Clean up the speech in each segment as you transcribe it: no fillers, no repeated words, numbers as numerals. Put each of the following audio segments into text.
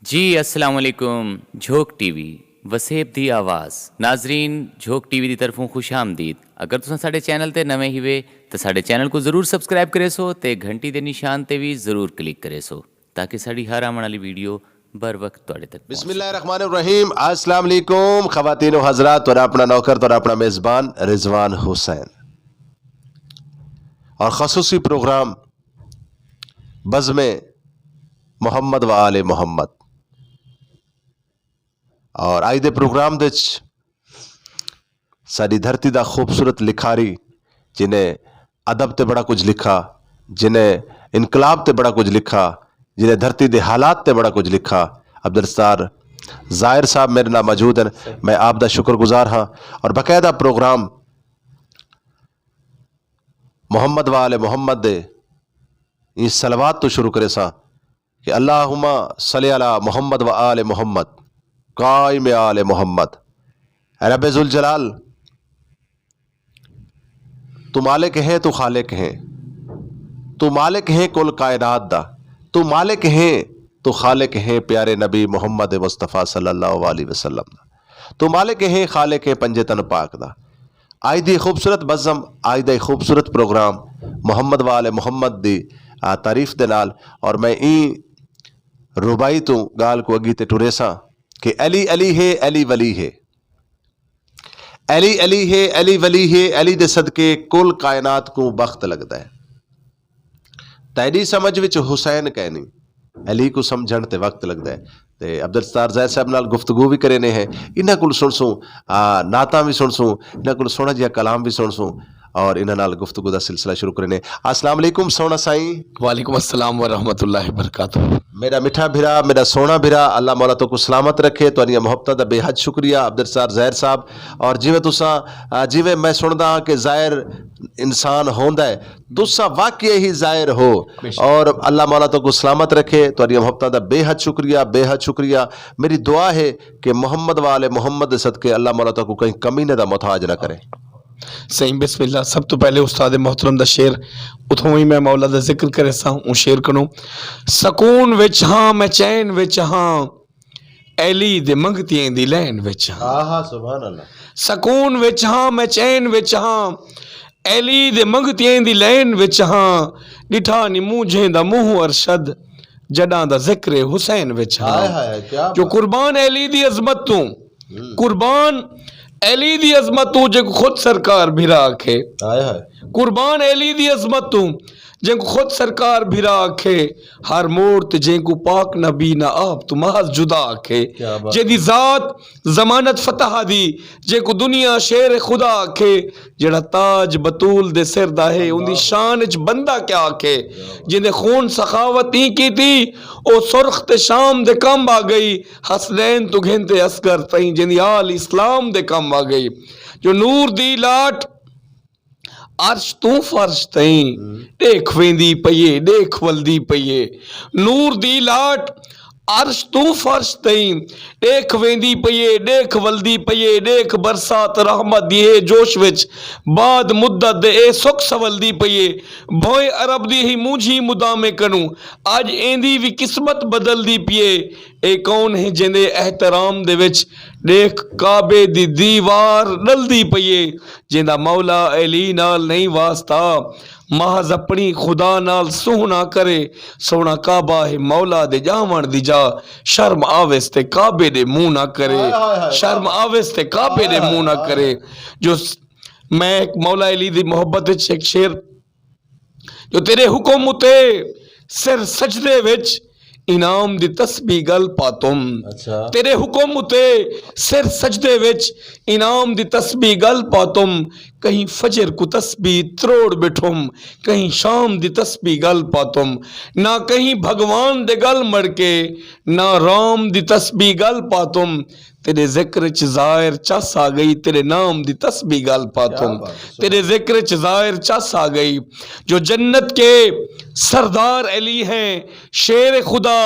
جی السلام علیکم جھوک T V وسیب دی آواز ناظرین جھوک ٹی وی دی طرفوں خوش آمدید اگر تساں ساڈے چینل تے نویں ہی وے تو ساڈے چینل کو ضرور سبسکرائب کرے سو تے گھنٹی دے نشان تے بھی ضرور کلک کرے سو تاکہ ساڈی ہر آمن والی ویڈیو بر وقت تواڈے تک بسم اللہ الرحمن الرحیم السلام علیکم خواتین و حضرات، اور اپنا نوکر اور اپنا میزبان رضوان حسین، اور خصوصی پروگرام بزم محمد و آل محمد۔ اور آئی دے پروگرام دے ساری دھرتی دا خوبصورت لکھاری جنہیں ادب تے بڑا کچھ لکھا، جنہیں انقلاب تے بڑا کچھ لکھا، جنہیں دھرتی دے حالات تے بڑا کچھ لکھا، عبدالستار ظاہر صاحب میرے نام موجود ہیں۔ میں آپ دا شکر گزار ہاں، اور باقاعدہ پروگرام محمد و آل محمد دے یہ صلوات تو شروع کرے سا کہ اللہم صلی علی محمد و آل محمد قائم آل محمد۔ اے رب ذوالجلال، تو مالک ہے، تو خالق ہے، تو مالک ہے کل کائنات دا، تو مالک ہے، تو خالق ہے پیارے نبی محمد مصطفیٰ صلی اللہ علیہ وسلم دا، تو مالک ہے خالق ہے پنجے تن پاک دا۔ آئی دی خوبصورت بزم، آئی دی خوبصورت پروگرام محمد و آل محمد دی تعریف دے نال، اور میں این ربائی تو گال کو اگی تے ٹورے سا کہ علی علی ہے، علی ولی ہے، علی علی ہے، علی ولی ہے، علی دے صدقے کل کائنات کو بخت لگتا ہے۔ تیری سمجھ وچ حسین کہنی، علی کو سمجھن تے وقت لگتا ہے۔ تے عبدالستار ظاہر صاحب نال گفتگو بھی کرے نے ہیں، انہاں کول سن سوں نعتاں بھی سن سوں، انہاں کول سونا جہا کلام بھی سن سوں، اور انہاں نال گفتگو دا سلسلہ شروع کرنے۔ السلام علیکم سونا سائیں۔ وعلیکم السلام ورحمۃ اللہ وبرکاتہ۔ میرا میٹھا بھرا، میرا سونا بھرا، اللہ مولا تو کو سلامت رکھے، تو انیا محبت دا بے حد شکریہ عبدالستار ظاہر صاحب۔ اور جیویں تساں جیویں میں سندا ہاں کہ ظاہر انسان ہوندا ہے، تساں واقعی ہی ظاہر ہو، اور اللہ مولا تو کو سلامت رکھے، تو انیا محبت دا بے حد شکریہ، بے حد شکریہ۔ میری دعا ہے کہ محمد و آل محمد دے صدقے اللہ مولا تو کو کہیں کمینے دا محتاج نہ کرے۔ صحیح، بسم اللہ۔ سب تو پہلے استاد محترم دا شعر اتھوں ہی میں مولا دا ذکر کرے سا ہوں شعر کنوں۔ سکون وچ ہاں میں چین وچ ہاں، ایلی دے منگتیاں دی لین وچ ہاں۔ آہا سبحان اللہ۔ سکون وچ ہاں میں چین وچ ہاں، ایلی دے منگتیاں دی لین وچ ہاں، ڈٹھا نی منہ دا منہ ارشد، جڈاں دا ذکر حسین وچ ہاں۔ جو قربان ایلی دی عظمت تو، قربان ایلی دی عظمت تو جے کو خود سرکار بھرا آکھے، قربان ایلی دی عظمت تو جے کو خود سرکار بھرا آکھے، ہر موڑ تے جے کو پاک نبی نہ آپ تو محض جدا آکھے، جے دی ذات ضمانت فتح دی، جے کو دنیا شیر خدا آکھے، جڑا تاج بطول دے سر دا ہے ان دی شان اچ بندہ کیا آکھے، جن دے خون سخاوت ہی کی تھی او سرخ تے شام دے کم آ گئی، حسنین تو گھنتے اسکر تئیں جن دی آل اسلام دے کم آ گئی، جو نور دی لاٹ عرش تو فرش تئیں دیکھ ویندی پئیے، دیکھ ولدی پئیے، نور دی لاٹ عرش تو فرش تئیں دیکھ ویندی پئیے، دیکھ ولدی پئیے، دیکھ برسات رحمت دیئے جوش وچ بعد مدت دے اے سکھ سولدی پئیے، بھوئے عرب دی ہی مونجھی مدامے کنوں، آج ایندی بھی قسمت بدل دی پیے، اے کون ہے جندے احترام دے وچ دیکھ کعبے دی دیوار ڈل دی پئیے، جندہ مولا علی نال نہیں واسطہ، محض اپنی خدا نال سونا کرے، سونا کعبہ ہے مولا دے جاون دی جا، شرم آویس تے کعبے دے منہ نہ کرے، شرم آویس تے کعبے دے منہ نہ کرے۔ جو میں مولا علی دی محبت وچ ایک شعر، جو تیرے حکم تے سر سجدے وچ انعام دی تسبیح گل پاتم، تیرے حکم تے سر سجدے وچ انعام دی تسبیح گل پاتم، کہیں فجر کو تسبیح تروڑ بٹھم، کہیں شام دی تسبیح گل پاتم، نہ کہیں بھگوان دے گل مڑ کے، نہ رام دی تسبیح گل پاتم، تیرے ذکر چ ظاہر چس آ گئی تیرے نام دی تسبیح گل پاتم تیرے ذکر چ ظاہر چس آ گئی جو جنت کے سردار علی ہیں شیر خدا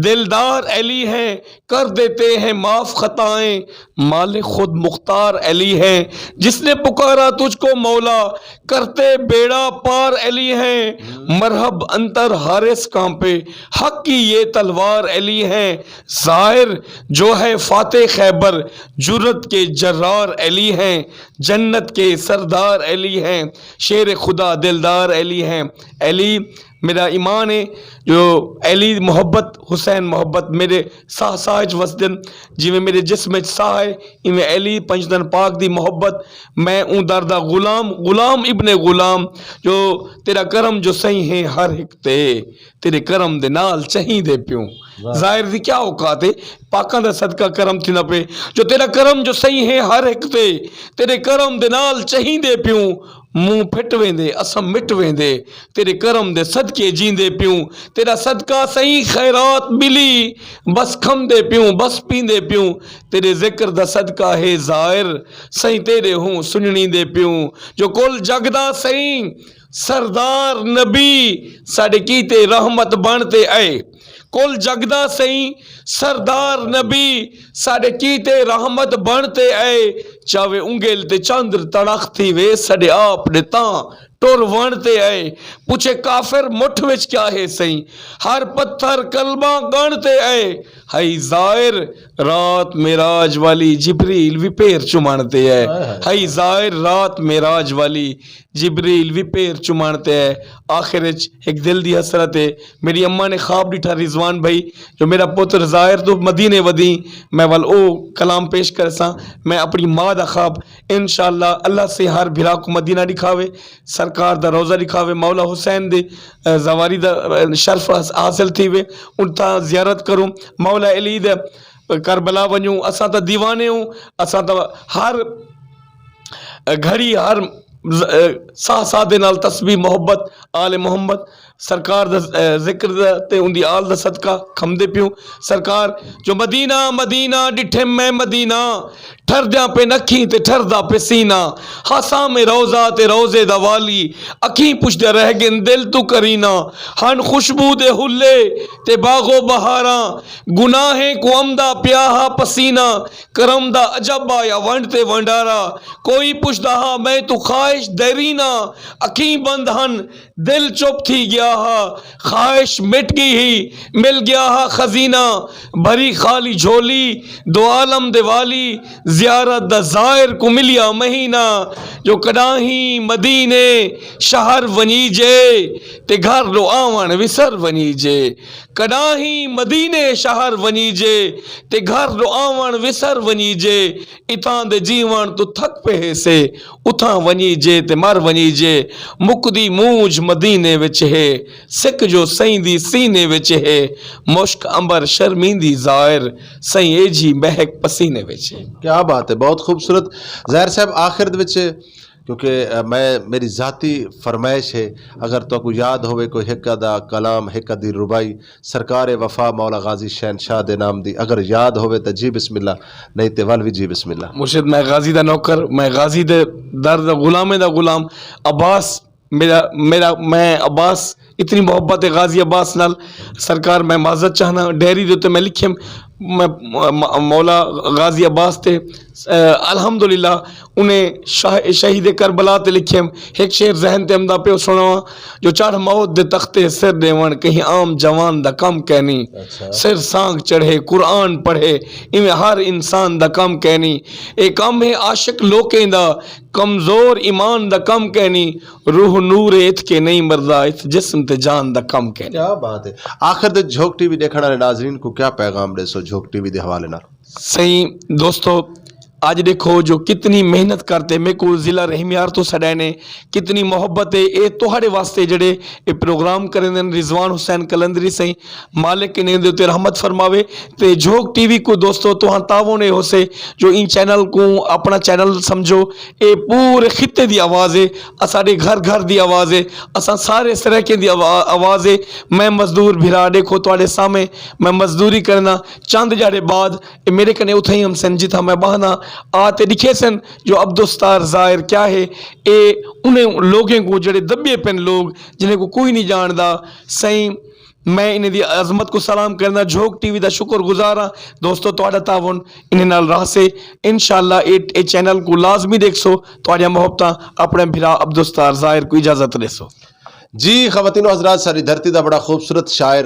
دلدار علی ہیں کر دیتے ہیں معاف خطائیں مالک خود مختار علی ہیں جس نے پکارا تجھ کو مولا کرتے بیڑا پار علی ہیں مرحب انتر حارس کانپے حق کی یہ تلوار علی ہیں ظاہر جو ہے فاتح خیبر جرت کے جرار علی ہیں جنت کے سردار علی ہیں شیر خدا دلدار علی ہیں علی میرا ایمان ہے جو علی محبت حسین محبت میرے ساہ ساہج وسدن جی میں میرے جسم ساہ ہے ان علی پنجدن پاک دی محبت میں اون دردہ غلام غلام ابن غلام جو تیرا کرم جو صحیح ہے ہر ایک تے تیرے کرم دے نال چہیں دے پیوں ظاہر دی کیا اوقات ہے پاکاں دا صدقہ کرم تھی نہ پہ جو تیرا کرم جو صحیح ہے ہر ایک تے تیرے کرم دے نال چہیں دے پیوں منہ پھٹ ویندے اسم مٹ ویندے تیرے کرم دے صدقے جیندے پیوں تیرا صدقہ صحیح خیرات ملی بس کھم دے پیوں بس پیندے پیوں تیرے ذکر دا صدقہ ہے ظاہر صحیح تیرے ہوں سننی دے پیوں جو کل جگدا صحیح سردار نبی ساڑے کیتے رحمت بنتے آئے کل جگدا صحیح سردار نبی ساڑے کیتے رحمت بنتے آئے چاوے انگل تے چاندر تڑخ تھی وے ساڑے آپ نے تاں ٹور وانتے آئے پوچھے کافر مٹھ وچ کیا ہے صحیح ہر پتھر کلمہ گانتے آئے ہائی ظاہر رات معراج والی جبریل بھی پیر چمانتے آئے ہائی ظاہر رات معراج والی جبریل بھی پیر چمانتے آئے آخر ایک دل دی حسرت ہے میری اماں نے خواب ڈٹھا رضوان بھائی جو میرا پتر ظاہر تو مدینے ودی میں وال او کلام پیش کر سا میں اپنی ماں دا خواب انشاءاللہ اللہ سے ہر بھرا کو مدینہ دکھاوے سرکار دا روزہ دکھاوے مولا حسین دے زواری دا شرف حاصل تھی وے ان تا زیارت کروں مولا علی دے کربلا ونیوں اساں تا دیوانے ہوں اساں تا ہر گھڑی ہر ساہ ساہ دے نال تسبیح محبت آل محمد سرکار دا ذکر تے ان دی آل دا صدقہ کھم دے پیوں سرکار جو مدینہ مدینہ ڈٹھے میں مدینہ ٹھر دیاں پہ نکھیں تے ٹھر دا پہ سینہ ہاساں میں روزہ تے روزے دا والی اکھیں پوچھ دے رہ گن دل تو کرینا ہن خوشبو دے ہلے تے باغو بہاراں گناہیں کو امدہ پیاہا پسینہ کرم دا عجب آیا ونڈ تے ونڈارا کوئی پوچھ دہا میں تو خواہش دیرینا اکھیں بند ہن دل چپ تھی گیا ہا خواہش مٹ گئی ہی مل گیا ہا خزینہ بھری خالی جھولی دو عالم دے والی زیارت دا ظاہر کو ملیا مہینہ جو کڑاہی مدینے شہر ونیجے تے گھر لو آوان وسر ونیجے کڑاہی مدینے شہر ونیجے تے گھر لو آوان وسر ونیجے اتان دے جیوان تو تھک پہ سے اتھاں ونیجے تے مر ونیجے مکدی موج مدینے وچ ہے سکھ جو سائیں دی سینے وچ ہے مشک امبر شرمیندی ظاہر سائیں ایجی مہک پسینے وچ ہے کیا بات ہے بہت خوبصورت ظاہر صاحب آخر دے وچ کیونکہ میں میری ذاتی فرمائش ہے اگر تو کو یاد ہوئے کوئی حکا دا کلام حکا دی ربائی سرکار وفا مولا غازی شہنشاہ دے نام دی اگر یاد ہوئے تو جی بسم اللہ نہیں تے والوی جی بسم اللہ مرشد میں غازی دا نوکر میں غازی دے در دا غلام دا غلام عباس میں عباس اتنی محبت ہے غازی عباس نال سرکار میں معذرت چاہنا ڈیری دیتے میں لکھیں میں مولا غازی عباس تے الحمدللہ انہیں شہید کربلا تے لکھیں ایک شعر ذہن تے امدہ پہ سنوا جو چڑھ موت دے تختے سر دیوان کہیں عام جوان دا کم کہنی سر سانگ چڑھے قرآن پڑھے انہیں ہر انسان دا کم کہنی ایک کم ہے عاشق لوکیں دا کمزور ایمان دا کم کہنی روح نور ات کے نہیں مردہ ات جسم تے جان دا کم کہنی کیا بات ہے آخر دے جھوک ٹی وی دیکھنا رہے ناظرین کو کیا پیغام دے سو جھوک ٹی وی دے حوالے نہ صحیح دوستو آج دیکھو جو کتنی محنت کرتے میرے کو ضلع رحمیار تو سڈے نے کتنی محبت ہے یہ تہاڑے واسطے جڑے یہ پروگرام کریں رضوان حسین کلندری سائیں مالک نے دے تے رحمت فرماوے تے جھوک ٹی وی کو دوستو تو تعاون ہو سے جو ان چینل کو اپنا چینل سمجھو اے پورے خطے دی آواز ہے اساڑے گھر گھر دی آواز ہے اساں سارے سرکے دی آواز ہے میں مزدور بھرا دیکھو تواڈے سامنے میں مزدوری کرنا چند جاڑے بعد میرے کنے اتھائی ہم سن جتھا میں بہنا آتے دکھے سن جو عبدالستار ظاہر کیا ہے اے انہیں لوگیں کو جڑے دبے پن لوگ جنہیں کو کوئی نہیں جاندا سائیں میں انہیں دی عظمت کو سلام کرنا جھوک ٹی وی دا شکر گزارا دوستو تواڈا تعاون انہیں نال راہ سے انشاءاللہ اے چینل کو لازمی دیکھ سو تواڈیاں محبتاں اپنے بھرا عبدالستار ظاہر کو اجازت لے سو جی خواتین و حضرات ساری دھرتی دا بڑا خوبصورت شاعر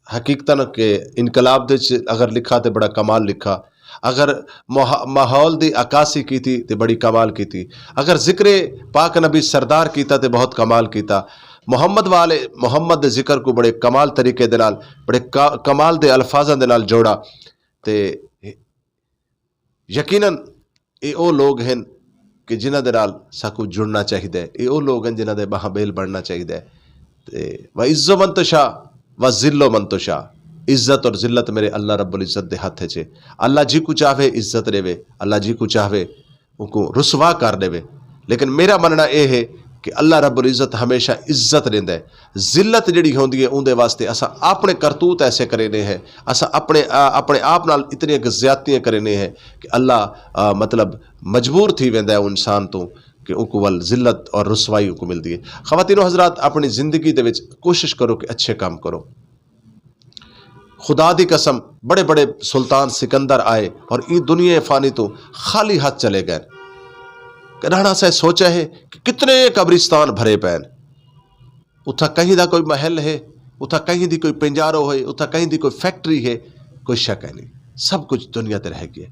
حقیقتاً کہ انقلاب دے اگر لکھا تے بڑا کمال لکھا اگر ماحول دی عکاسی کی تھی تے بڑی کمال کی تھی اگر ذکر پاک نبی سردار کیتا تے بہت کمال کیتا محمد والے محمد دے ذکر کو بڑے کمال طریقے دے نال بڑے کمال دے الفاظاں دے نال جوڑا تے یقیناً اے او لوگ ہیں کہ جنہ دے نال ساکو جڑنا چاہیے اے او لوگ ہیں جنہ دے بہابیل بننا چاہیے تے وعز من تشاء وذل من تشاء عزت اور ذلت میرے اللہ رب العزت دے ہاتھ چھے اللہ جی کو چاہے عزت دے اللہ جی کو چاہے ان کو رسوا کر دے لیکن میرا مننا اے ہے کہ اللہ رب العزت ہمیشہ عزت دیندا ہے ذلت جڑی ہوندی ہے اون دے واسطے اساں اپنے کرتوت ایسے کرنے ہیں اساں اپنے آپ نال اتنی زیادتیاں کرنے ہیں کہ اللہ مطلب مجبور تھی ویندا ہے انسان تو کہ ان کو ول ذلت اور رسوائی کو ملتی ہے خواتین و حضرات اپنی زندگی دے وچ کوشش کرو کہ اچھے کام کرو خدا دی قسم بڑے بڑے سلطان سکندر آئے اور ای دنیا فانی تو خالی ہاتھ چلے گئے رانا سے سوچا ہے کہ کتنے قبرستان بھرے پین اتھا کہیں دا کوئی محل ہے اتھا کہیں دی کوئی پنجارو ہے اتھا کہیں دی کوئی فیکٹری ہے کوئی شک ہے نہیں سب کچھ دنیا تے رہ گیا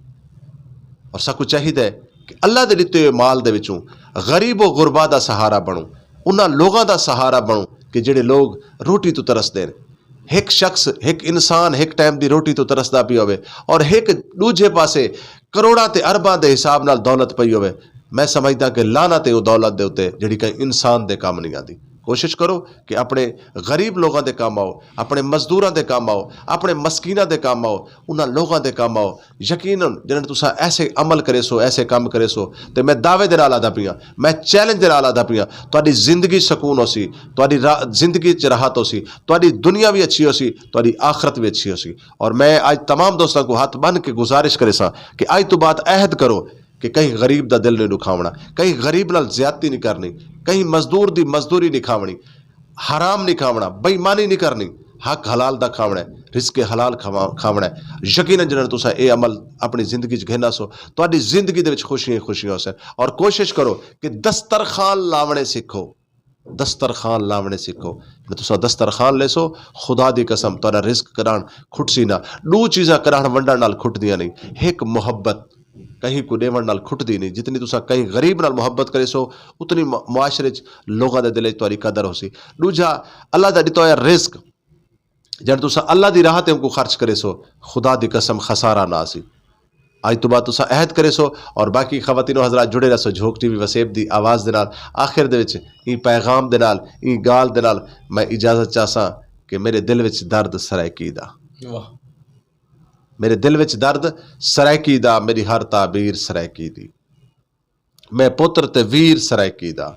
اور سب کچھ چاہیے کہ اللہ دے دیتے ہوئے مال دے وچوں غریب و غربا دا سہارا بنو انہاں لوگاں دا سہارا بنو کہ جڑے لوگ روٹی تو ترس دین ایک شخص ایک انسان ایک ٹائم دی روٹی تو ترسدا پی ہوئے اور ایک دوجے پاسے کروڑاں تے ارباں دے حساب نال دولت پئی ہوئے میں سمجھدا کہ لعنت ہے او دولت دے اوتے جڑی کہ انسان دے کام نہیں آندی کوشش کرو کہ اپنے غریب لوگاں دے کام آؤ اپنے مزدوراں دے کام آؤ اپنے مسکیناں دے کام آؤ انہاں لوگاں دے کام آؤ یقیناً جنہاں تساں ایسے عمل کرے سو ایسے کام کرے سو تے میں دعوے دے نال آدا پیاں میں چیلنج دے نال آدا پیاں تہاڈی زندگی سکون ہو سی تہاڈی زندگی چ راحت ہو سی تہاڈی دنیا بھی اچھی ہو سی تہاڈی آخرت بھی اچھی ہو سی اور میں آج تمام دوستاں کو ہاتھ بن کے گزارش کرے سا کہ آج تو بات عہد کرو کہ کہیں غریب دا دل نہیں دکھاونا کہیں غریب نال زیادتی نہیں کرنی کہیں مزدور دی مزدوری نہیں کھاونی حرام نہیں کھاونا بےمانی نہیں کرنی حق حلال دا کھاونا ہے رزق حلال کھاونا ہے یقیناً جنہاں تساں اے عمل اپنی زندگی چ گھنا سو تہاڈی زندگی دے وچ خوشیاں خوشیاں ہو سن اور کوشش کرو کہ دسترخوان لاونے سیکھو دسترخوان لاونے سیکھو تساں دسترخوان لے سو خدا دی قسم تہاڈا رزق کران کھٹسی نہ دو چیزاں کران ونڈن نال کھٹدیاں نہیں ایک محبت کہیں کو دیون نال کھٹ دی نہیں جتنی تساں کہیں غریب نال محبت کرے سو اتنی معاشرے لوگاں دے دل تہاڈی قدر ہو سی دوجا اللہ دا دتا ہوا رزق جڑ تساں اللہ دی راہ تے کو خرچ کرے سو خدا دی قسم خسارہ نہ سی آج تو بعد تساں عہد کرے سو اور باقی خواتین و حضرات جڑے رہو جھوک ٹی وی وسیب دی آواز دے نال آخر دے وچ ای پیغام دے نال ای گال دے نال میں اجازت چاہساں کہ میرے دل وچ درد سرائکی دا میرے دل وچ درد سرائکی دا میری ہر تعبیر سرائکی دی میں پتر تے ویر سرائکی دا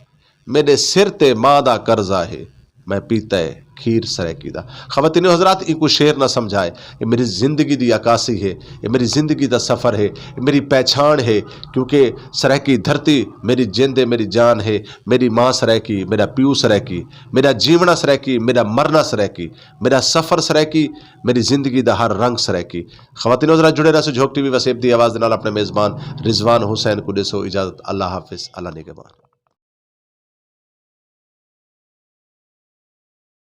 میرے سر تے ماں دا قرضہ ہے میں پیتا ہے کھیر سرائکی دا خواتین و حضرات ای کو شعر نہ سمجھائے یہ میری زندگی دی عکاسی ہے یہ میری زندگی دا سفر ہے یہ میری پہچان ہے کیونکہ سرائکی دھرتی میری جند میری جان ہے میری ماں سرائکی میرا پیو سرائکی میرا جیونا سرائکی میرا مرنا سرائکی میرا سفر سرائکی میری زندگی دا ہر رنگ سرائکی خواتین و حضرات جڑے رہو جھوک ٹی وی وسیب دی آواز دے نال اپنے میزبان رضوان حسین کو دے سو اجازت اللہ حافظ اللہ نگہبان